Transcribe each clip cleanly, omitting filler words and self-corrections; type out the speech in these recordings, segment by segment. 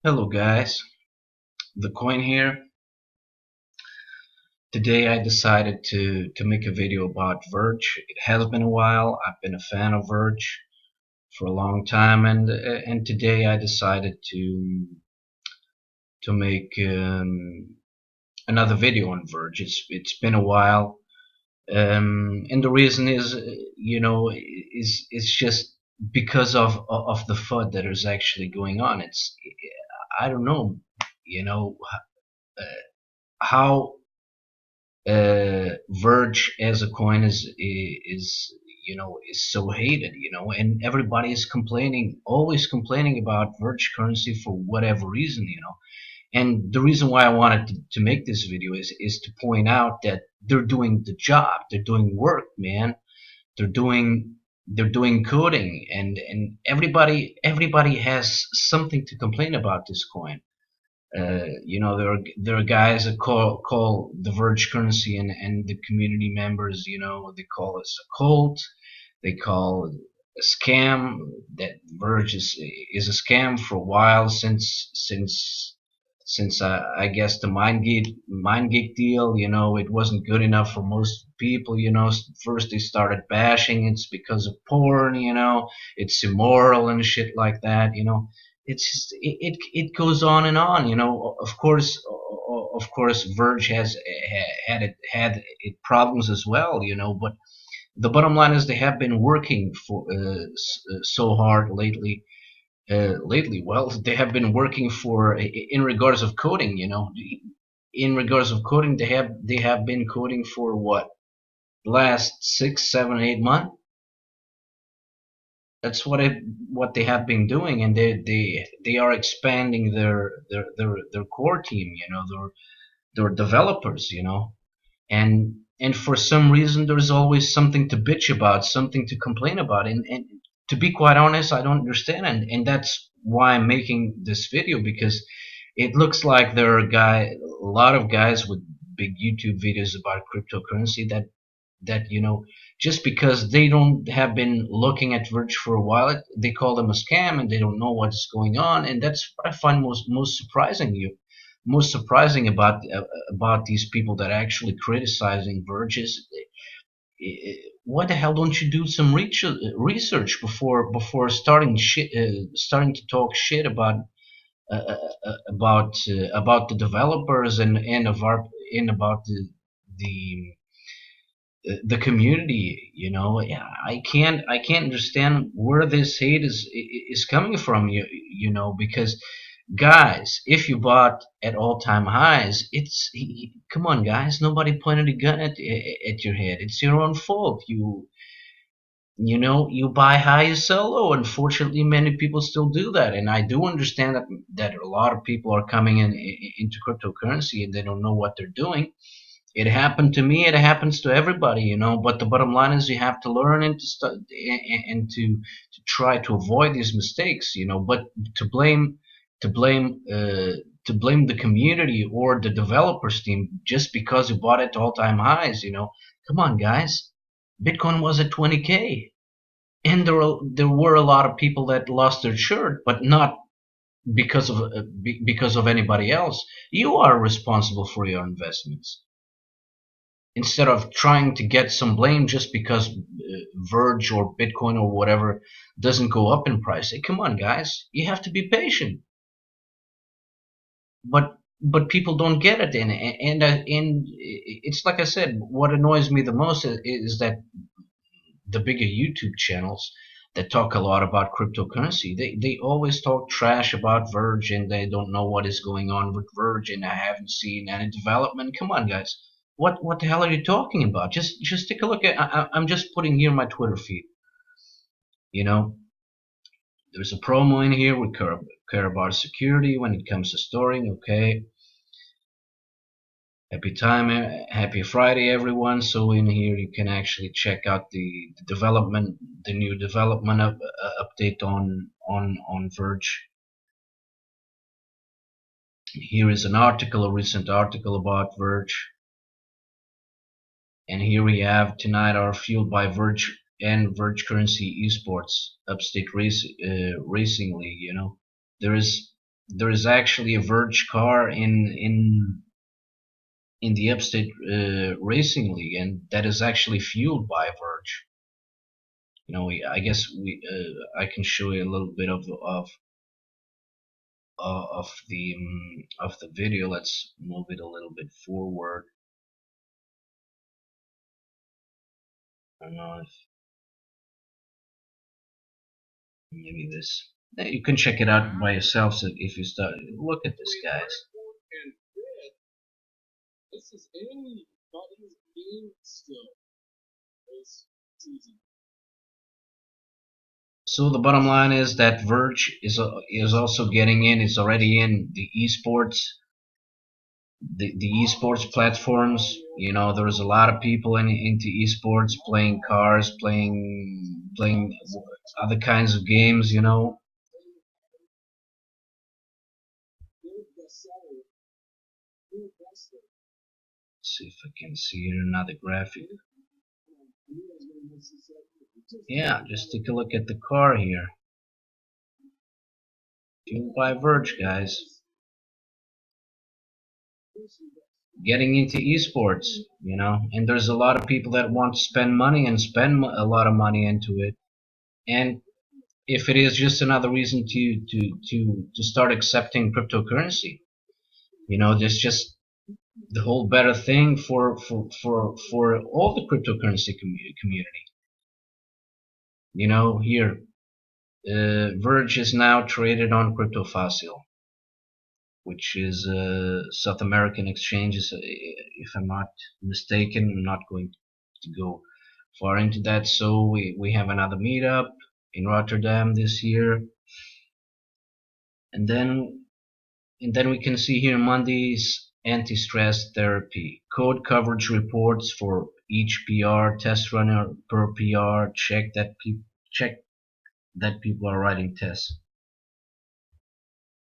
Hello guys, the coin here. Today I decided to make a video about Verge. It has been a while. I've been a fan of Verge for a long time, and today I decided to make another video on Verge. It's been a while, and the reason is is just because of the FUD that is actually going on. I don't know, you know uh, how Verge as a coin is so hated, and everybody is complaining, always complaining about Verge currency for whatever reason. And the reason why I wanted to make this video is to point out that they're doing the job, they're doing work, man. They're doing coding, and everybody has something to complain about this coin. There are guys that call the Verge currency and the community members, they call us a cult. They call it a scam. That Verge is a scam for a while since I guess the MindGeek deal. It wasn't good enough for most people. First they started bashing it's because of porn. It's immoral and shit like that. It's just, it goes on and on. Of course, Verge has had problems as well. But the bottom line is they have been working for so hard lately. Well, they have been working for in regards of coding. In regards of coding, they have been coding for what, last 6, 7, 8 months. That's what they have been doing, and they are expanding their core team. Their developers. And for some reason there's always something to bitch about, something to complain about, and to be quite honest, I don't understand, and that's why I'm making this video, because it looks like there are a lot of guys with big YouTube videos about cryptocurrency that just because they don't have been looking at Verge for a while, they call them a scam and they don't know what's going on, and that's what I find most surprising about these people that are actually criticizing Verge is, why the hell don't you do some research before starting to talk shit about the developers and about the the community. Yeah, I can't understand where this hate is coming from. Because guys, if you bought at all-time highs, come on, guys, nobody pointed a gun at your head. It's your own fault. You buy high, you sell low. Unfortunately, many people still do that, and I do understand that a lot of people are coming into cryptocurrency and they don't know what they're doing. It happened to me. It happens to everybody. But the bottom line is you have to learn and to try to avoid these mistakes. But to blame to blame to blame the community or the developers team just because you bought it to all-time highs. Come on, guys. Bitcoin was at 20K, and there were a lot of people that lost their shirt, but not because of anybody else. You are responsible for your investments, instead of trying to get some blame just because Verge or Bitcoin or whatever doesn't go up in price. Hey, come on, guys, you have to be patient. But people don't get it, and it's like I said. What annoys me the most is that the bigger YouTube channels that talk a lot about cryptocurrency, they always talk trash about Verge, and they don't know what is going on with Verge, and I haven't seen any development. Come on, guys. What the hell are you talking about? Just take a look at. I'm just putting here my Twitter feed. You know, there's a promo in here. We care about security when it comes to storing. Okay. Happy Friday, everyone. So in here you can actually check out the new development update on Verge. Here is a recent article about Verge. And here we have tonight are fueled by Verge and Verge Currency Esports Upstate Racing League. There is there is actually a Verge car in the Upstate Racing League, and that is actually fueled by Verge. I guess I can show you a little bit of the video. Let's move it a little bit forward. I don't know if maybe this. You can check it out by yourself. So if you start, look at this, guys. This is anybody's game still. So the bottom line is that Verge is also getting in. It's already in the esports, the esports platforms. There's a lot of people into esports, playing cars, playing other kinds of games. See if I can see here another graphic. Yeah, just take a look at the car here. Fueled by Verge, guys. Getting into esports, and there's a lot of people that want to spend money and spend a lot of money into it. And if it is just another reason to start accepting cryptocurrency, there's just the whole better thing for all the cryptocurrency community. Here, Verge is now traded on CryptoFácil, which is South American exchanges. If I'm not mistaken, I'm not going to go far into that. So we have another meetup in Rotterdam this year, and then we can see here Monday's anti-stress therapy, code coverage reports for each PR, test runner per PR, check that people are writing tests.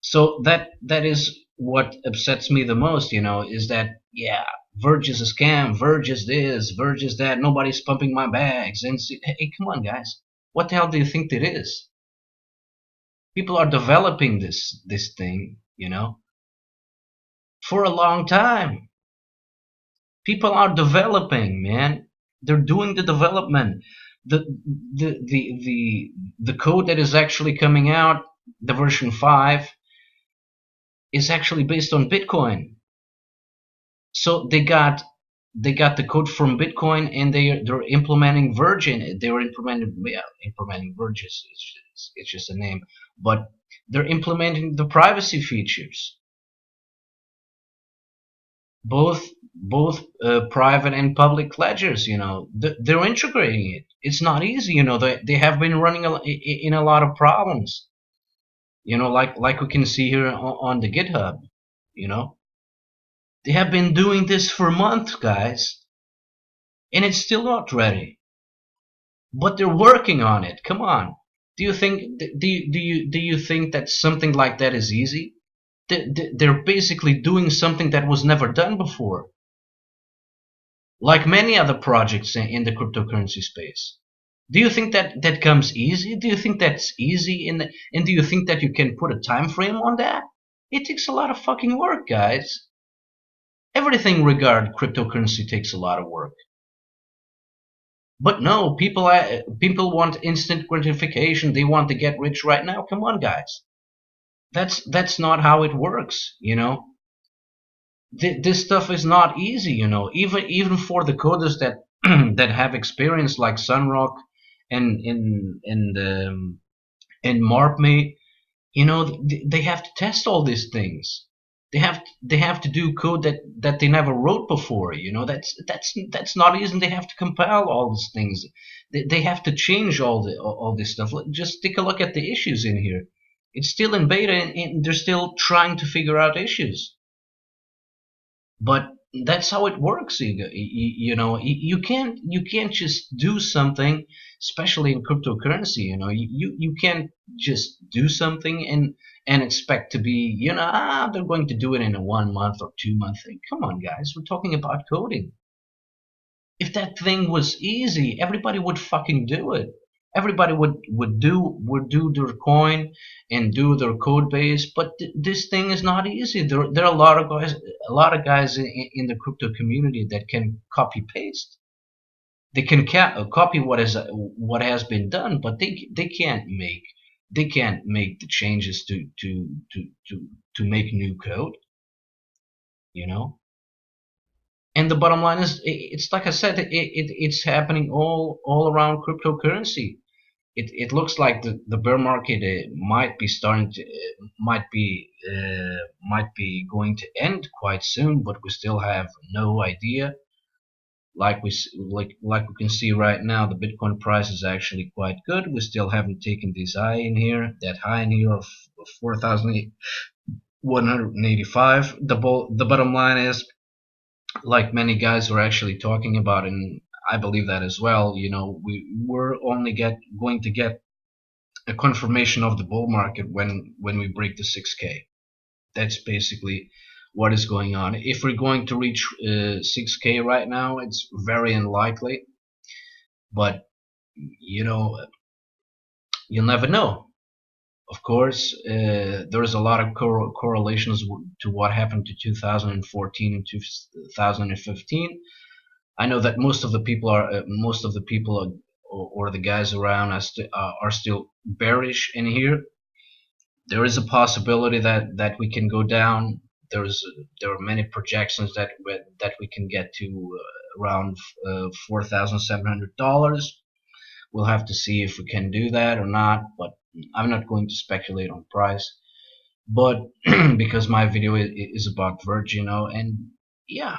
So that is what upsets me the most, is that, yeah, Verge is a scam, Verge is this, Verge is that, nobody's pumping my bags. And hey, come on, guys, what the hell do you think it is? People are developing this thing, for a long time. People are developing, man. They're doing the development. The code that is actually coming out, the version 5, is actually based on Bitcoin. So they got the code from Bitcoin, and they're implementing Verge in it. They're implementing Verge. It's just a name, but they're implementing the privacy features. Both private and public ledgers, they're integrating it. It's not easy, they have been running in a lot of problems, like we can see here on the GitHub. They have been doing this for months, guys, and it's still not ready, but they're working on it. Come on, do you think that something like that is easy? They're basically doing something that was never done before, like many other projects in the cryptocurrency space. Do you think that comes easy? Do you think that's easy? And do you think that you can put a time frame on that? It takes a lot of fucking work, guys. Everything regarding cryptocurrency takes a lot of work. But no, people want instant gratification. They want to get rich right now. Come on, guys. That's not how it works, This stuff is not easy, Even for the coders that that have experience, like Sunrock and Marpme, they have to test all these things. They have to do code that they never wrote before. That's not easy. They have to compile all these things. They have to change all this stuff. Just take a look at the issues in here. It's still in beta, and they're still trying to figure out issues. But that's how it works. You can't just do something, especially in cryptocurrency. You can't just do something and expect to be, they're going to do it in a 1 month or 2 month thing. Come on, guys, we're talking about coding. If that thing was easy, everybody would fucking do it. Everybody would do their coin and do their code base, but this thing is not easy. There are a lot of guys in the crypto community that can copy paste. They can copy what has been done, but they can't make the changes to make new code, you know. And the bottom line is, it's like I said, it's happening all around cryptocurrency. It looks like the bear market might be starting to might be going to end quite soon, but we still have no idea. Like we can see right now, the Bitcoin price is actually quite good. We still haven't taken this high in here, that high in here of 4,185. The bottom line is, like many guys are actually talking about, and I believe that as well. We're only going to get a confirmation of the bull market when we break the 6K. That's basically what is going on. If we're going to reach 6K right now, it's very unlikely, but you know, you'll never know. Of course, there's a lot of correlations to what happened to 2014 and 2015. I know that most of the people or the guys around are still bearish in here. There is a possibility that we can go down. There are many projections that we can get to around $4,700. We'll have to see if we can do that or not, but I'm not going to speculate on price. But because my video is about Verge, and yeah,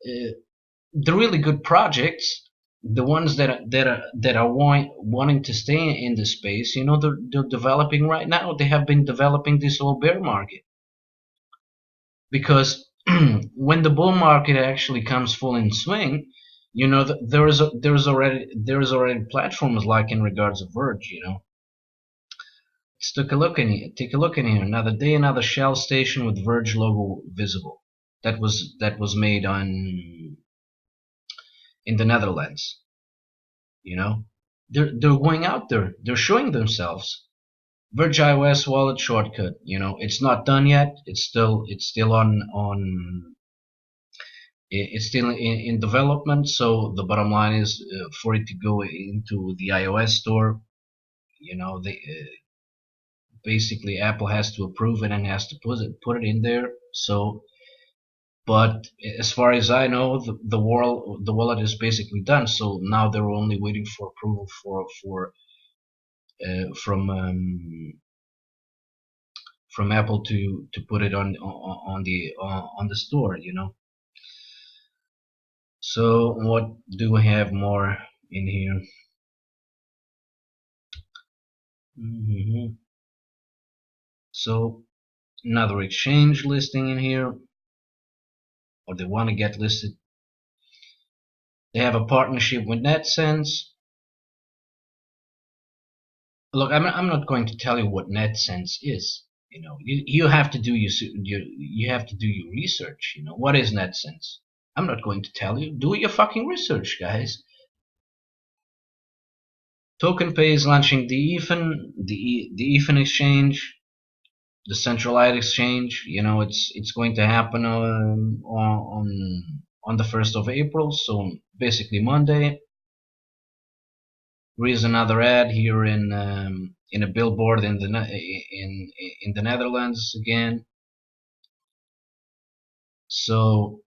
the really good projects, the ones that are wanting to stay in the space, they're developing right now. They have been developing this whole bear market, because when the bull market actually comes full in swing, there's already platforms like in regards of Verge. Let's take a look in here. Another day, another Shell station with Verge logo visible. That was made in the Netherlands. They're going out there. They're showing themselves. Verge iOS wallet shortcut. It's not done yet. It's still in development. So the bottom line is, for it to go into the iOS store, basically Apple has to approve it and has to put it in there. So, but as far as I know, the wallet is basically done. So now they're only waiting for approval from Apple to put it on the store. So what do we have more in here? So another exchange listing in here, or they want to get listed. They have a partnership with NetSense. Look, I'm not going to tell you what NetSense is. You have to do your research. What is NetSense? I'm not going to tell you. Do your fucking research, guys. TokenPay is launching the EFIN, the EFIN exchange, the centralized exchange. It's going to happen on the 1st of April, so basically Monday. There is another ad here in a billboard in the Netherlands again. So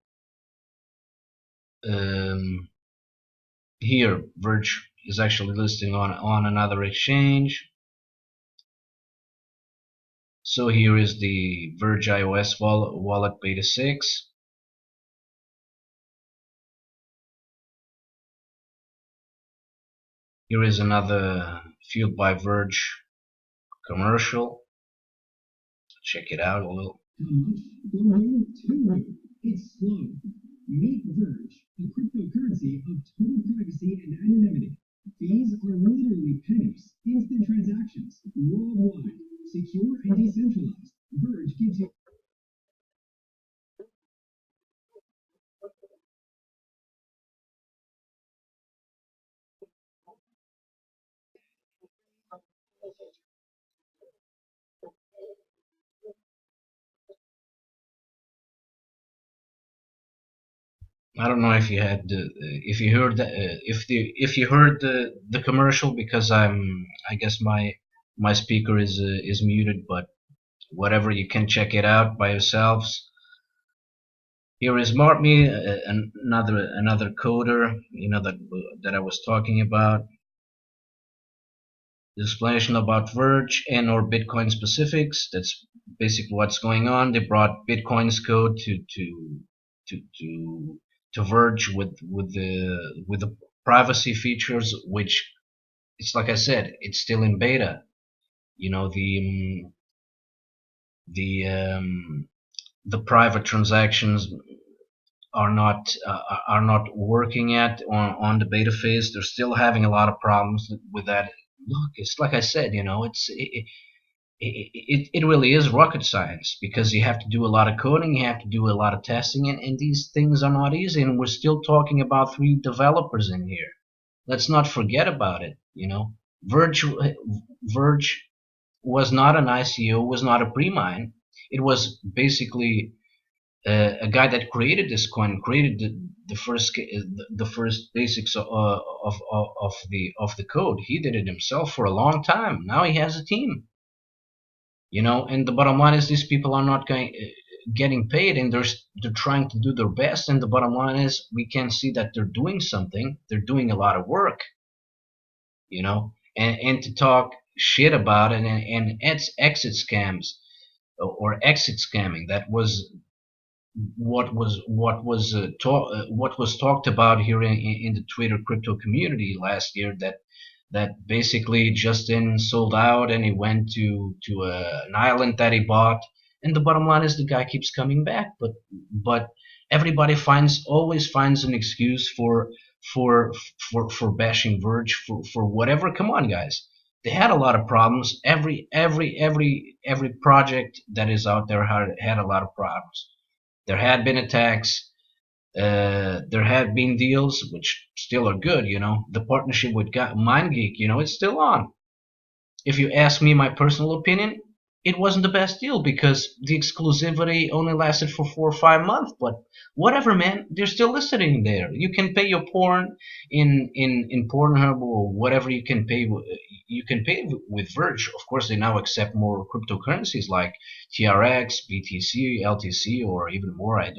here Verge is actually listing on another exchange. So here is the Verge iOS wallet beta 6. Here is another Fueled by Verge commercial. Check it out a little. It's slow. Meet Verge, a cryptocurrency of total privacy and anonymity. Fees are literally pennies. Instant transactions worldwide. Secure and decentralized. Verge gives you I don't know if you had if you heard if you heard the commercial, because I guess my speaker is muted, but whatever, you can check it out by yourselves. Here is Martme, another coder, that I was talking about. The explanation about Verge and or Bitcoin specifics. That's basically what's going on. They brought Bitcoin's code to to to Verge with the privacy features, which it's like I said, it's still in beta. You know the the private transactions are not working yet on the beta phase. They're still having a lot of problems with that. Look, it's like I said, it really is rocket science, because you have to do a lot of coding, you have to do a lot of testing, and these things are not easy. And we're still talking about 3 developers in here. Let's not forget about it. Verge was not an ICO, was not a pre-mine. It was basically a guy that created this coin, created the first basics of the code. He did it himself for a long time. Now he has a team, and the bottom line is these people are not getting paid, and they're trying to do their best. And the bottom line is we can see that they're doing something. They're doing a lot of work, and to talk shit about it and exit scams or exit scamming. That was what was talked about here in the Twitter crypto community last year, that basically Justin sold out and he went to an island that he bought. And the bottom line is the guy keeps coming back, but everybody always finds an excuse for for bashing Verge for whatever. Come on, guys. They had a lot of problems. Every project that is out there had a lot of problems. There had been attacks. There had been deals, which still are good. The partnership with MindGeek, it's still on. If you ask me my personal opinion, it wasn't the best deal because the exclusivity only lasted for 4 or 5 months. But whatever, man, they're still listening there. You can pay your porn in Pornhub or whatever you can pay. You can pay with Verge. Of course, they now accept more cryptocurrencies like TRX, BTC, LTC, or even more. I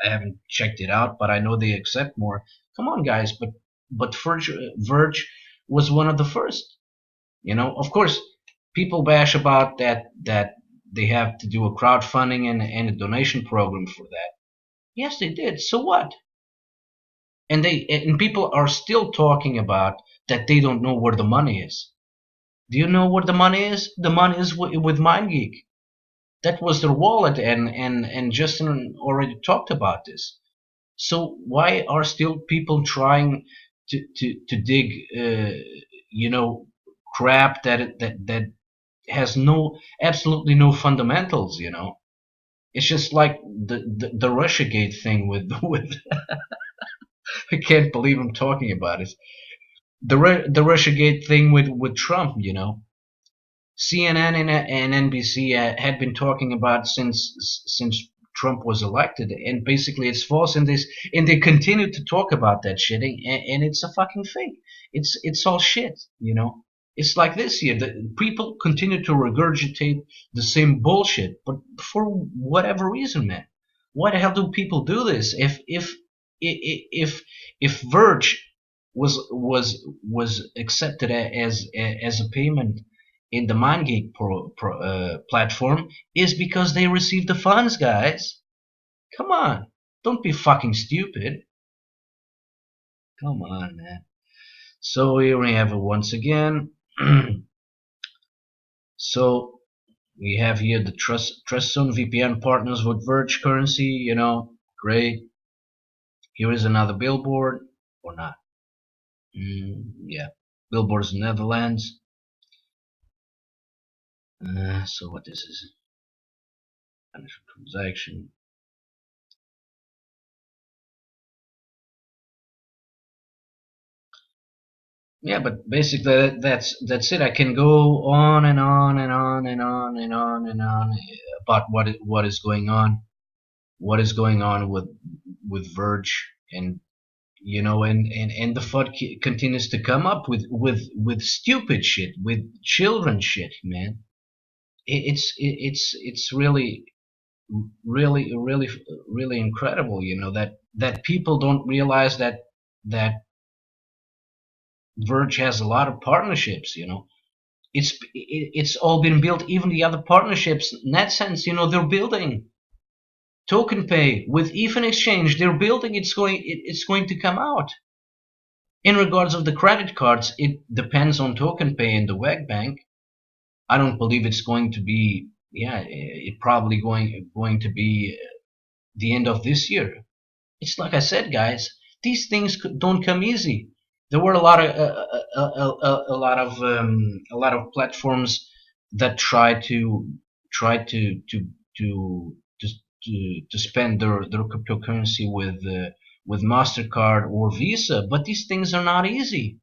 haven't checked it out, but I know they accept more. Come on, guys, but Verge was one of the first. Of course, people bash about that they have to do a crowdfunding and a donation program for that. Yes, they did. So what? And people are still talking about that they don't know where the money is. Do you know where the money is? The money is with MindGeek. That was their wallet, and Justin already talked about this. So why are still people trying to dig, crap that has absolutely no fundamentals? It's just like the Russiagate thing with I can't believe I'm talking about it. The Russiagate thing with Trump. CNN and NBC had been talking about since Trump was elected, and basically it's false, and they continue to talk about that shit, and it's a fucking fake. It's all shit. It's like this here. The people continue to regurgitate the same bullshit, but for whatever reason, man. Why the hell do people do this? If Verge was accepted as a payment in the MindGeek platform, is because they received the funds, guys. Come on, don't be fucking stupid. Come on, man. So here we have it once again. So we have here the Trust Zone VPN partners with Verge Currency. Great. Here is another billboard, or not. Yeah, billboards in Netherlands. So what this is? Financial transaction. Yeah, but basically that's it. I can go on and on and on and on and on and on about what is going on. what is going on with Verge, and and the FUD continues to come up with stupid shit, with children shit, man. It's really incredible, that people don't realize that Verge has a lot of partnerships. It's all been built. Even the other partnerships, NetSense, they're building token pay with EFIN exchange. They're building. It's going to come out. In regards of the credit cards, it depends on token pay and the WEG bank. I don't believe it's going to be. Yeah, it probably going to be the end of this year. It's like I said, guys. These things don't come easy. There were a lot of platforms that to to to spend their cryptocurrency with Mastercard or Visa, but these things are not easy.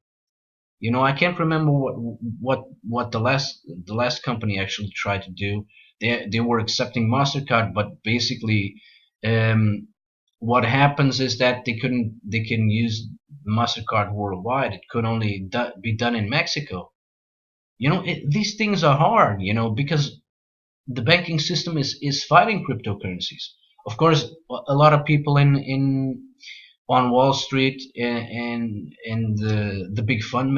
I can't remember what the last company actually tried to do. They were accepting Mastercard, but basically, um, what happens is that they can use Mastercard worldwide. It could only be done in Mexico. These things are hard. Because the banking system is fighting cryptocurrencies. Of course, a lot of people in on Wall Street and the big fund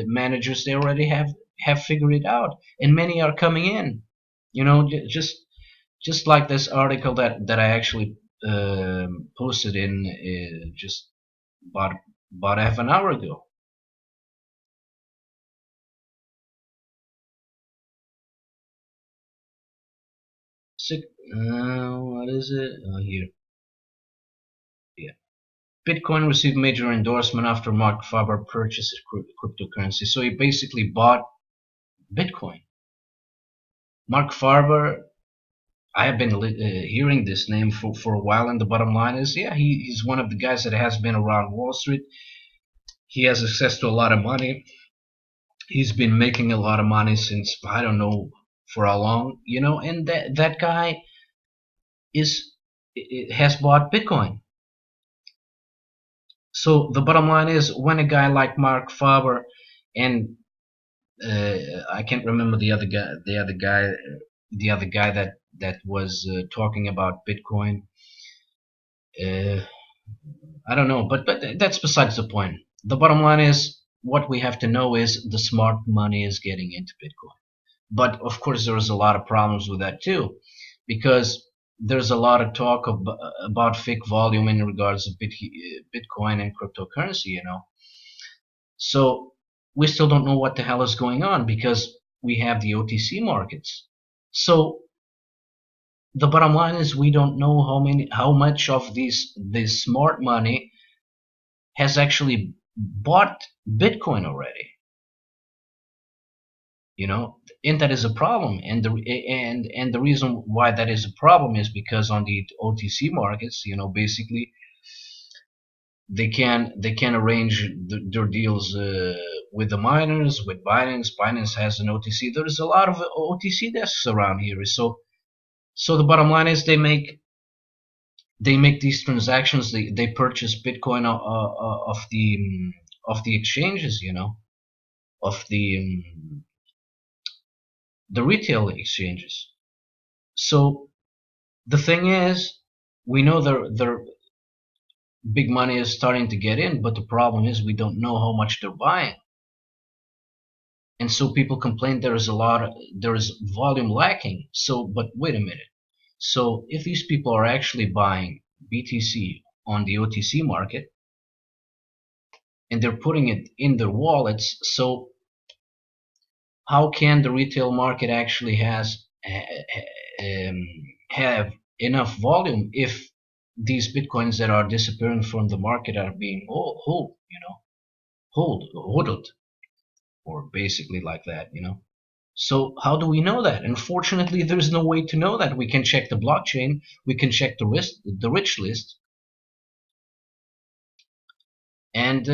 managers, they already have figured it out, and many are coming in. Just like this article that I actually posted in just about half an hour ago. What is it? Here. Yeah. Bitcoin received major endorsement after Mark Faber purchased cryptocurrency. So he basically bought Bitcoin. Mark Faber, I have been hearing this name for a while, and the bottom line is, yeah, he's one of the guys that has been around Wall Street. He has access to a lot of money. He's been making a lot of money since, I don't know for how long, and that guy has bought Bitcoin. So the bottom line is, when a guy like Mark Faber and I can't remember the other guy that was talking about Bitcoin. I don't know, but that's besides the point. The bottom line is, what we have to know is the smart money is getting into Bitcoin. But of course, there's a lot of problems with that too, because there's a lot of talk about fake volume in regards to Bitcoin and cryptocurrency. So we still don't know what the hell is going on, because we have the OTC markets. So the bottom line is, we don't know how much of this smart money has actually bought Bitcoin already. And that is a problem. And the reason why that is a problem is because on the OTC markets, basically they can arrange their deals with the miners, with Binance. Binance has an OTC. There's a lot of OTC desks around here. So the bottom line is, they make these transactions. They purchase Bitcoin of the exchanges, of the retail exchanges. So the thing is, we know their big money is starting to get in, but the problem is, we don't know how much they're buying. And so people complain there is volume lacking. So, but wait a minute. So if these people are actually buying BTC on the OTC market, and they're putting it in their wallets, so how can the retail market actually have enough volume if these Bitcoins that are disappearing from the market are being hodled, or basically like that, So how do we know that? Unfortunately, there's no way to know that. We can check the blockchain, we can check the rich list, and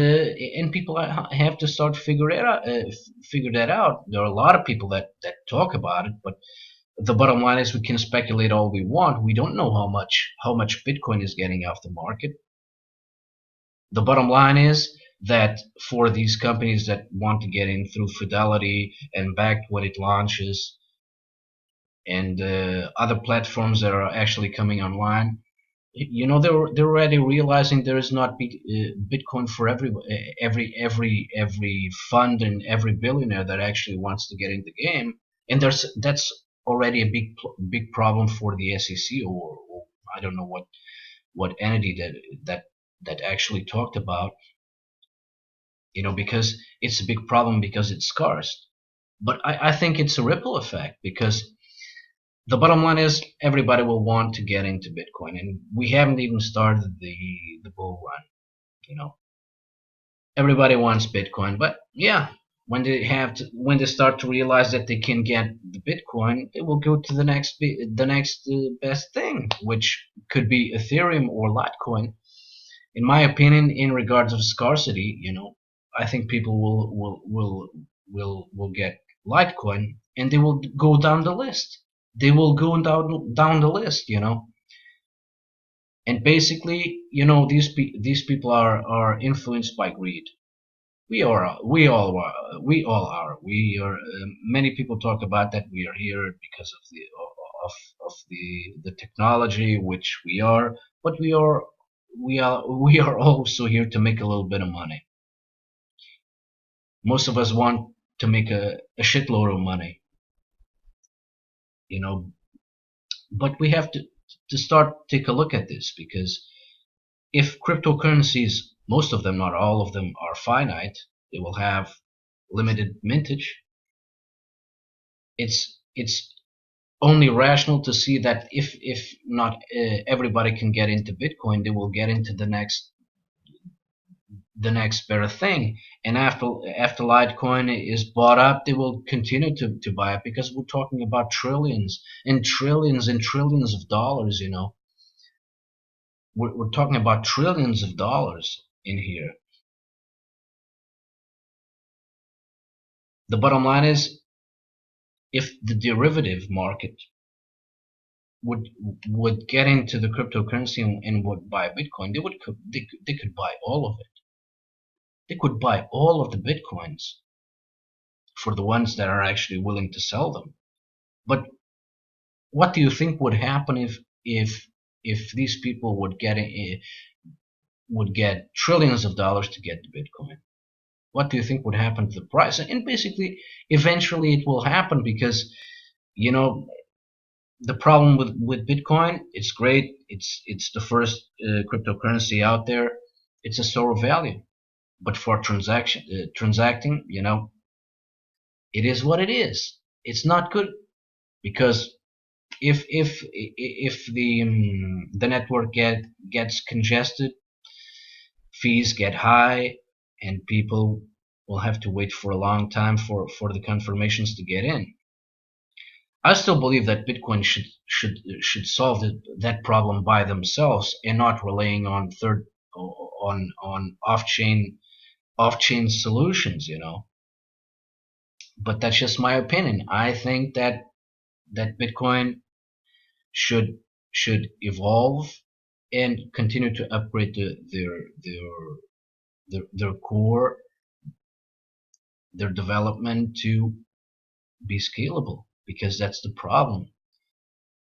people have to start figure that out. There are a lot of people that talk about it, but The bottom line is we can speculate all we want. We don't know how much Bitcoin is getting off the market. The bottom line is that for these companies that want to get in through Fidelity and backed when it launches, and other platforms that are actually coming online, they're already realizing there is not Bitcoin for every fund and every billionaire that actually wants to get in the game, and that's already a big problem for the SEC, or I don't know what entity that actually talked about, because it's a big problem because it's scarce. But I think it's a ripple effect, because the bottom line is everybody will want to get into Bitcoin, and we haven't even started the bull run. You know, everybody wants Bitcoin, but yeah, when they start to realize that they can get the Bitcoin, they will go to the next best thing, which could be Ethereum or Litecoin. In my opinion, in regards of scarcity, I think people will get Litecoin, and they will go down the list. They will go down the list, and basically, these people are influenced by greed. We all are. We are. Many people talk about that we are here because of the technology, which we are, but we are also here to make a little bit of money. Most of us want to make a shitload of money, you know. But we have to start take a look at this, because if cryptocurrencies, most of them, not all of them, are finite, they will have limited mintage. It's only rational to see that if not everybody can get into Bitcoin, they will get into the next better thing. And after Litecoin is bought up, they will continue to buy it, because we're talking about trillions and trillions and trillions of dollars. We're talking about trillions of dollars in here. The bottom line is, if the derivative market would get into the cryptocurrency and would buy Bitcoin, they could buy all of it. They could buy all of the Bitcoins for the ones that are actually willing to sell them. But what do you think would happen if these people would get trillions of dollars to get the Bitcoin? What do you think would happen to the price? And basically, eventually it will happen, because the problem with Bitcoin, it's great. It's the first cryptocurrency out there. It's a store of value. But for transacting, it is what it is. It's not good, because if the network gets congested, fees get high, and people will have to wait for a long time for the confirmations to get in. I still believe that Bitcoin should solve that problem by themselves, and not relying on off-chain solutions. But that's just my opinion. I think that Bitcoin should evolve and continue to upgrade their core, their development, to be scalable, because that's the problem.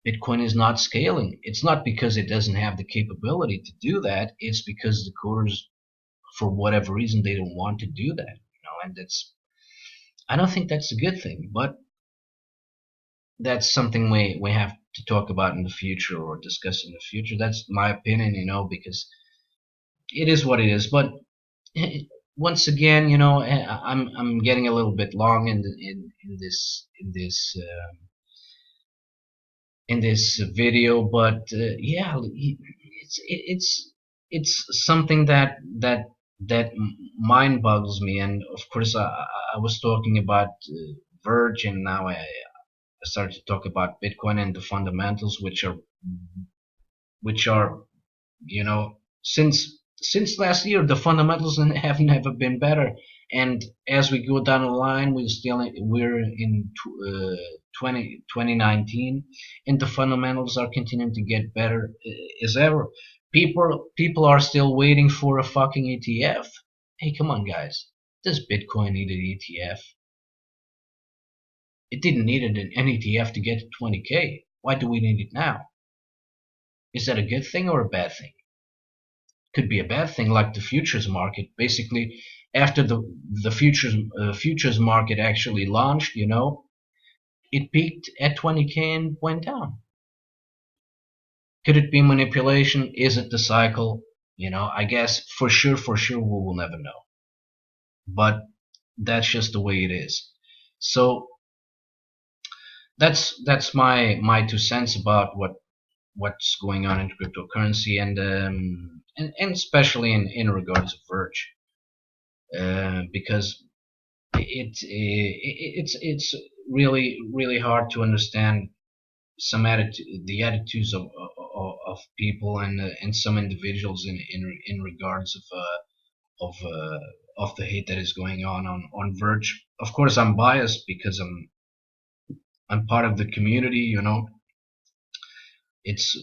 Bitcoin is not scaling. It's not because it doesn't have the capability to do that. It's because the coders, for whatever reason, they don't want to do that. And I don't think that's a good thing, but that's something we have to talk about in the future, or discuss in the future. That's my opinion, because it is what it is. But once again, I'm getting a little bit long in this video, but yeah, it's something that mind boggles me. And of course, I was talking about Verge, and now I started to talk about Bitcoin and the fundamentals, which are since last year, the fundamentals have never been better. And as we go down the line, we're in 2019, and the fundamentals are continuing to get better as ever. People are still waiting for a fucking ETF. Hey, come on, guys. Does Bitcoin need an ETF? It didn't need an ETF to get to 20K. Why do we need it now? Is that a good thing or a bad thing? Could be a bad thing, like the futures market. Basically, after the futures market actually launched, it peaked at 20K and went down. Could it be manipulation? Is it the cycle? I guess for sure, we will never know. But that's just the way it is. So that's my 2 cents about what's going on in cryptocurrency, and especially in regards to Verge, because it's really hard to understand the attitudes of people and some individuals in regards of the hate that is going on Verge. Of course, I'm biased because I'm part of the community. It's,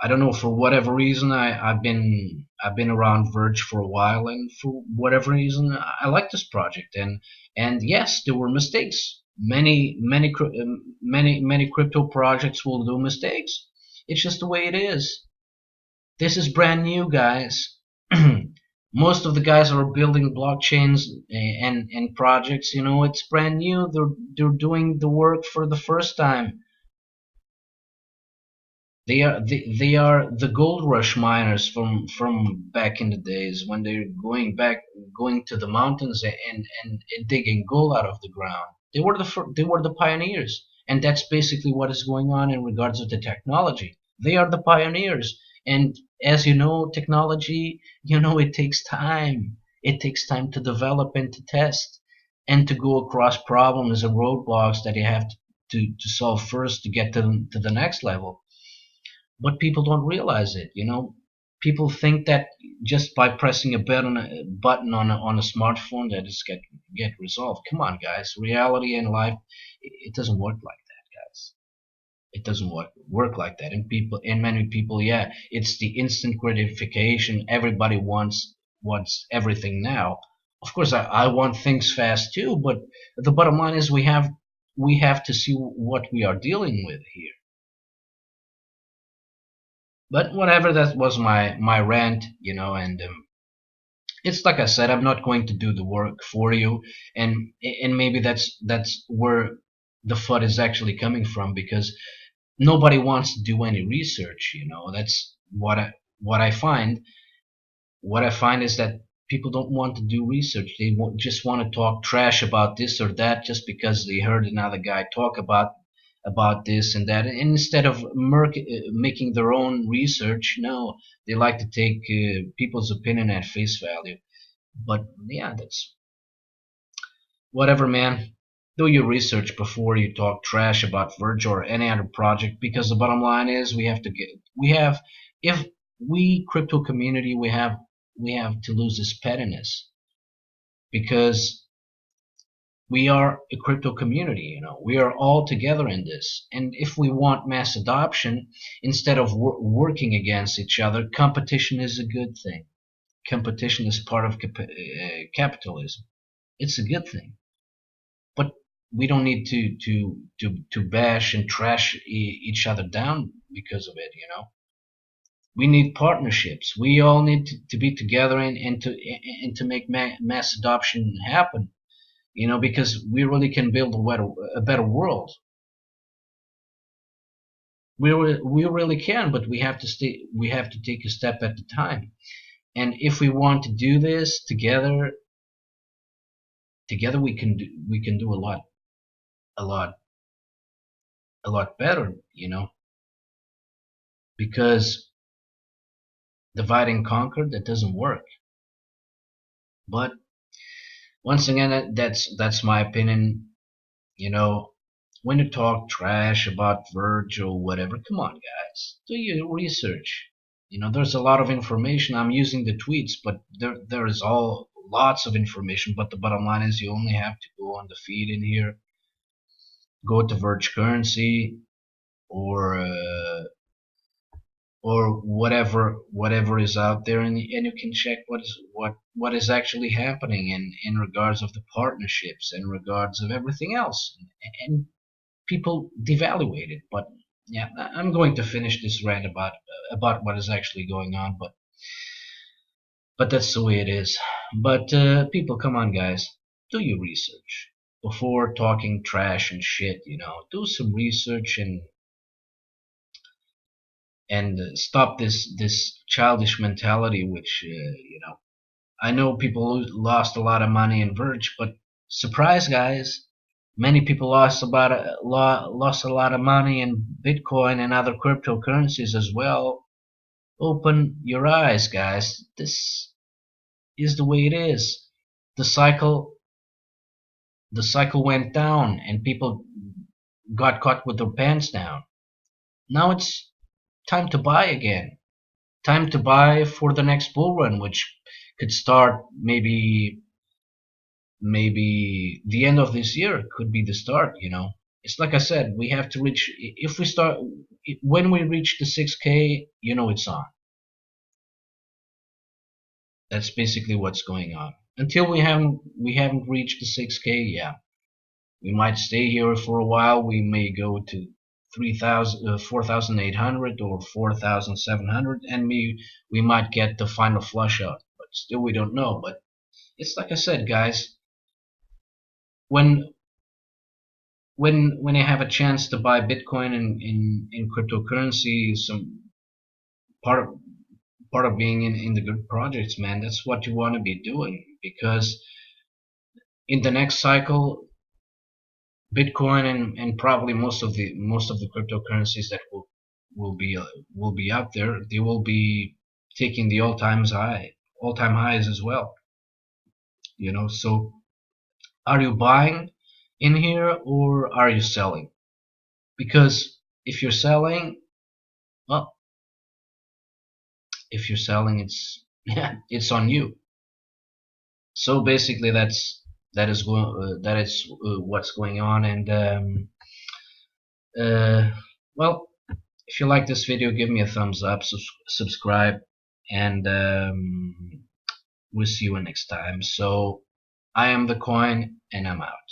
I don't know, for whatever reason I've been around Verge for a while, and for whatever reason I like this project, and yes, there were mistakes. Many crypto projects will do mistakes. It's just the way it is. This is brand new, guys. Most of the guys are building blockchains and projects. It's brand new. They're doing the work for the first time. They are the gold rush miners from back in the days when they're going to the mountains and digging gold out of the ground. They were the pioneers, and that's basically what is going on in regards to the technology. They are the pioneers, and as you know, technology, it takes time. It takes time to develop and to test and to go across problems and roadblocks that you have to solve first to get to the next level. But people don't realize it. People think that just by pressing a button on a smartphone that is get resolved. Come on, guys. Reality in life, it doesn't work like that, guys. It doesn't work like that. And many people, yeah, it's the instant gratification. Everybody wants everything now. Of course, I want things fast too. But the bottom line is we have to see what we are dealing with here. But whatever, that was my rant, and it's like I said, I'm not going to do the work for you, and maybe that's where the FUD is actually coming from, because nobody wants to do any research. That's what I find. What I find is that people don't want to do research. They just want to talk trash about this or that just because they heard another guy talk about this and that, and instead of making their own research, no, they like to take people's opinion at face value. But yeah, that's whatever, man. Do your research before you talk trash about Verge or any other project, because the bottom line is we have if we crypto community, we have to lose this pettiness, because we are a crypto community. We are all together in this, and if we want mass adoption, instead of working against each other, competition is a good thing. Competition is part of capitalism. It's a good thing, but we don't need to bash and trash each other down because of it. We need partnerships. We all need to be together and to make mass adoption happen. Because we really can build a better world. We really can, but we have to stay. We have to take a step at a time. And if we want to do this together, we can do a lot, a lot better. Because divide and conquer, that doesn't work. But once again, that's my opinion. When you talk trash about Verge or whatever, come on, guys, do your research. There's a lot of information. I'm using the tweets, but there is all lots of information, but the bottom line is you only have to go on the feed in here, go to Verge Currency, or whatever is out there, and you can check what is actually happening in regards of the partnerships, in regards of everything else, and people devaluate it. But yeah, I'm going to finish this rant about what is actually going on, but that's the way it is. But people, come on, guys, do your research before talking trash and shit. Do some research and stop this childish mentality, which I know people lost a lot of money in Verge, but surprise, guys, many people lost a lot of money in Bitcoin and other cryptocurrencies as well. Open your eyes, guys. This is the way it is. The cycle the cycle went down and people got caught with their pants down. Now it's time to buy again. Time to buy for the next bull run, which could start maybe the end of this year. Could be the start. It's like I said, we have to reach, if we start, when we reach the 6K, it's on. That's basically what's going on. Until we haven't reached the 6K, yeah. We might stay here for a while. We may go to 4,800 or 4,700, and we might get the final flush out, but still we don't know. But it's like I said, guys, when I have a chance to buy Bitcoin in cryptocurrency, some part of being in the good projects, man, that's what you want to be doing, because in the next cycle, Bitcoin and probably most of the cryptocurrencies that will be out there, they will be taking the all-time highs as well. So are you buying in here or are you selling? Because if you're selling, well, it's on you. So basically that is what's going on. And well, if you like this video, give me a thumbs up, subscribe, and we'll see you next time. So I am the coin, and I'm out.